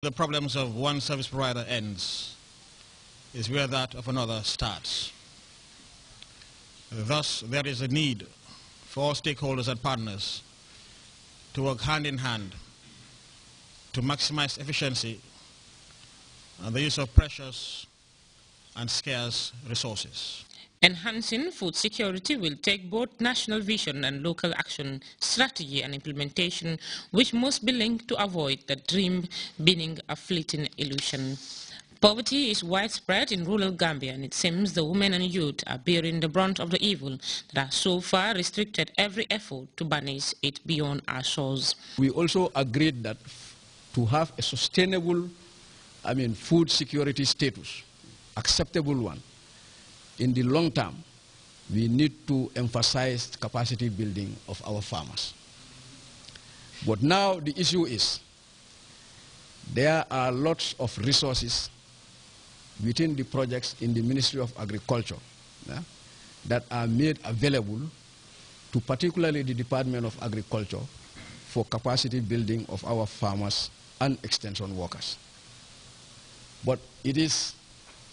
The problems of one service provider ends is where that of another starts. Thus, there is a need for all stakeholders and partners to work hand in hand to maximize efficiency and the use of precious and scarce resources. Enhancing food security will take both national vision and local action, strategy and implementation, which must be linked to avoid the dream being a fleeting illusion. Poverty is widespread in rural Gambia, and it seems the women and youth are bearing the brunt of the evil that has so far restricted every effort to banish it beyond our shores. We also agreed that to have a sustainable, food security status, acceptable one, in the long term, we need to emphasize capacity building of our farmers. But now the issue is, there are lots of resources within the projects in the Ministry of Agriculture that are made available to particularly the Department of Agriculture for capacity building of our farmers and extension workers. But it is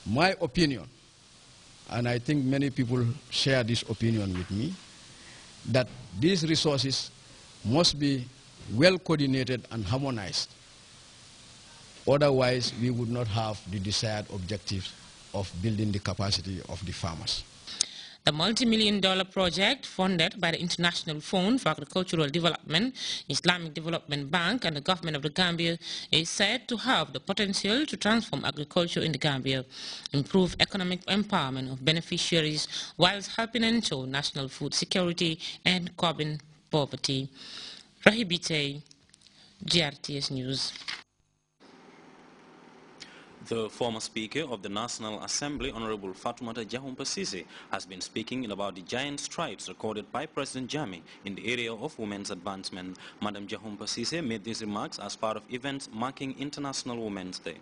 my opinion, and I think many people share this opinion with me, that these resources must be well coordinated and harmonized. Otherwise, we would not have the desired objectives of building the capacity of the farmers. The multi-million-dollar project funded by the International Fund for Agricultural Development, Islamic Development Bank and the government of the Gambia is said to have the potential to transform agriculture in the Gambia, improve economic empowerment of beneficiaries whilst helping ensure national food security and curbing poverty. Rahibite, GRTS News. The former Speaker of the National Assembly, Honorable Fatoumata Jahumpa Cissé, has been speaking about the giant strides recorded by President Jammeh in the area of women's advancement. Madam Jahumpa Cissé made these remarks as part of events marking International Women's Day.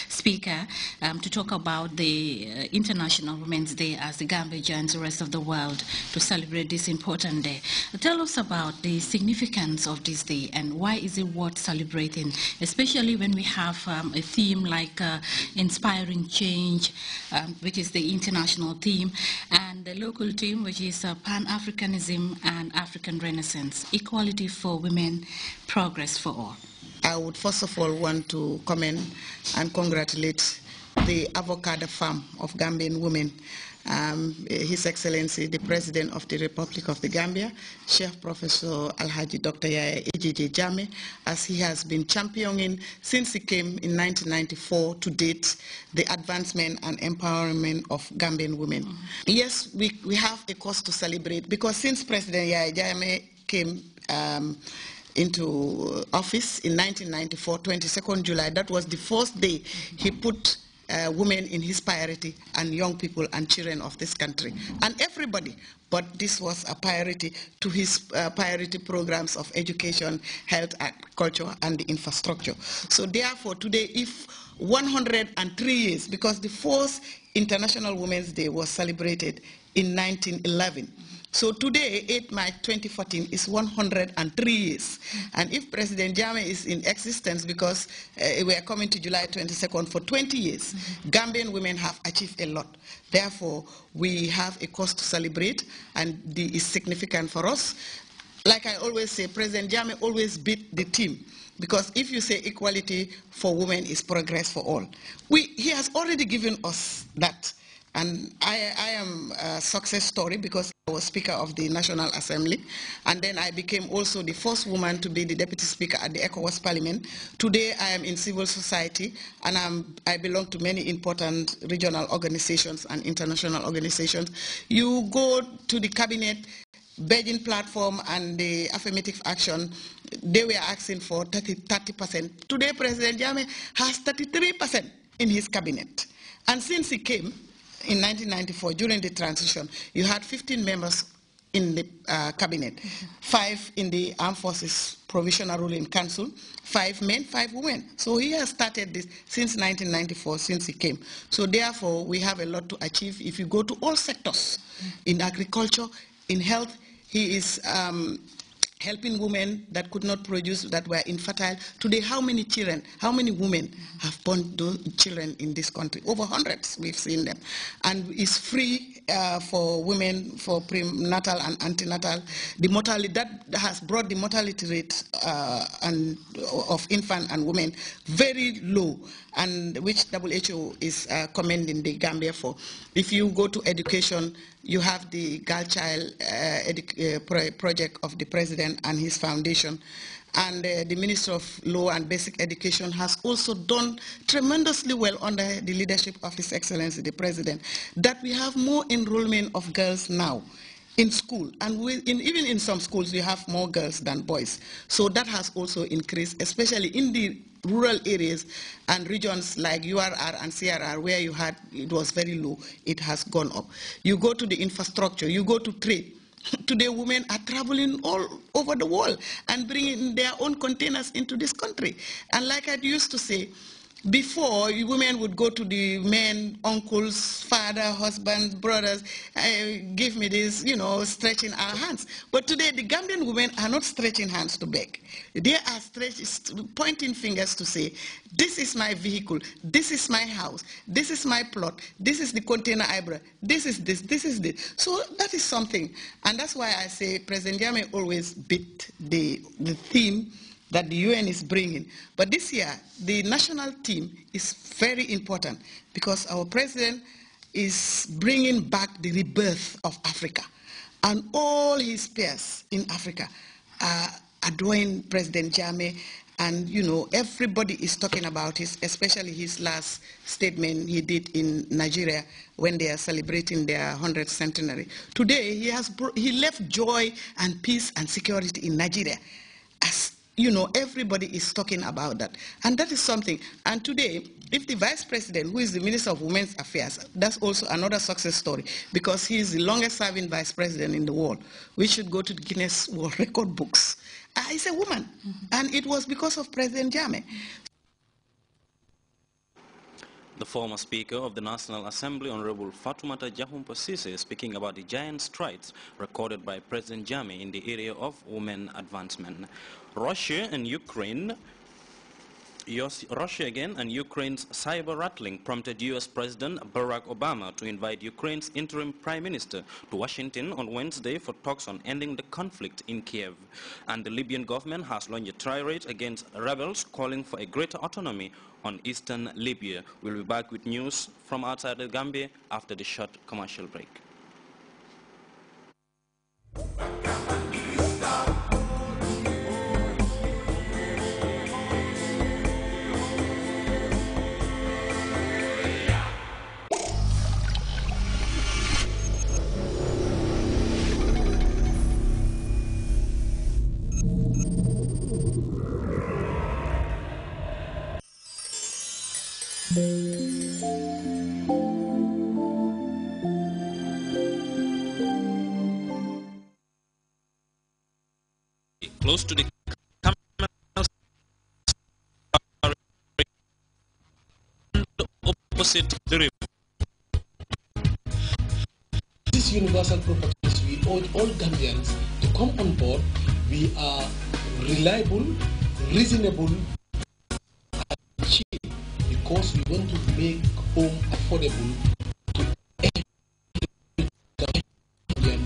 Speaker, to talk about the International Women's Day as the Gambia joins the rest of the world to celebrate this important day. Tell us about the significance of this day and why is it worth celebrating, especially when we have a theme like inspiring change, which is the international theme, and the local theme, which is Pan-Africanism and African Renaissance, equality for women, progress for all. I would first of all want to commend and congratulate the avocado farm of Gambian women, His Excellency the President of the Republic of the Gambia, Chef Professor Alhaji Dr. Yaya Ejiji Jammeh, as he has been championing since he came in 1994 to date the advancement and empowerment of Gambian women. Yes, we have a cause to celebrate because since President Yaya Jammeh came into office in 1994, 22nd July, that was the first day he put women in his priority and young people and children of this country and everybody, but this was a priority to his priority programs of education, health, agriculture and the infrastructure. So therefore today, if 103 years, because the first International Women's Day was celebrated in 1911, so today, 8 March 2014, is 103 years. And if President Jammeh is in existence, because we are coming to July 22nd for 20 years, Gambian women have achieved a lot. Therefore, we have a cause to celebrate, and it is significant for us. Like I always say, President Jammeh always beat the team. Because if you say equality for women is progress for all, he has already given us that. And I am a success story because I was Speaker of the National Assembly, and then I became also the first woman to be the Deputy Speaker at the ECOWAS Parliament. Today I am in civil society, and I belong to many important regional organizations and international organizations. You go to the cabinet, Beijing platform and the affirmative action, they were asking for 30%. Today President Jammeh has 33% in his cabinet. And since he came, in 1994, during the transition, you had 15 members in the cabinet, 5 in the Armed Forces Provisional Ruling Council, 5 men, 5 women. So he has started this since 1994, since he came. So therefore, we have a lot to achieve. If you go to all sectors, in agriculture, in health, he is helping women that could not produce, that were infertile. Today, how many children, how many women have born children in this country? Over hundreds, we've seen them. And it's free for women for prenatal and antenatal. The mortality, that has brought the mortality rate of infant and women very low, and which WHO is commending the Gambia for. If you go to education, you have the Girl Child project of the President and his foundation. And the Minister of Law and Basic Education has also done tremendously well under the leadership of His Excellency, the President, that we have more enrollment of girls now in school. And even in some schools, we have more girls than boys. So that has also increased, especially in the rural areas and regions like URR and CRR, where it was very low, it has gone up. You go to the infrastructure, you go to trade. Today, women are traveling all over the world and bringing their own containers into this country. And like I used to say, before, women would go to the men, uncles, father, husbands, brothers, give me this, stretching our hands. But today, the Gambian women are not stretching hands to beg. They are pointing fingers to say, this is my vehicle, this is my house, this is my plot, this is the container I brought, this is this, this is this. So that is something. And that's why I say President Jammeh always beat the theme that the UN is bringing. But this year, the national team is very important because our president is bringing back the rebirth of Africa. And all his peers in Africa are adoring President Jammeh. And, everybody is talking about especially his last statement he did in Nigeria when they are celebrating their 100th centenary. Today, he left joy and peace and security in Nigeria. As everybody is talking about that. And that is something. And today, if the Vice President, who is the Minister of Women's Affairs, that's also another success story, because he is the longest serving Vice President in the world. We should go to the Guinness World Record books. It's a woman. And it was because of President Jammeh. The former Speaker of the National Assembly, Honorable Fatoumata Jahumpa Cissé, speaking about the giant strides recorded by President Jammeh in the area of women advancement. Russia again, and Ukraine's cyber rattling prompted U.S. President Barack Obama to invite Ukraine's interim Prime Minister to Washington on Wednesday for talks on ending the conflict in Kiev. And the Libyan government has launched a tirade against rebels calling for a greater autonomy on eastern Libya. We'll be back with news from outside the Gambia after the short commercial break. Close to the opposite the river. These universal properties, we urge all Gambians to come on board. We are reliable, reasonable, and cheap because we want to make home affordable to every Gambian.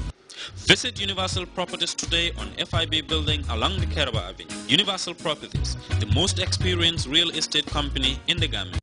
Visit Universal Properties today on FIB building along the Keraba Avenue. Universal Properties, the most experienced real estate company in the Gambia.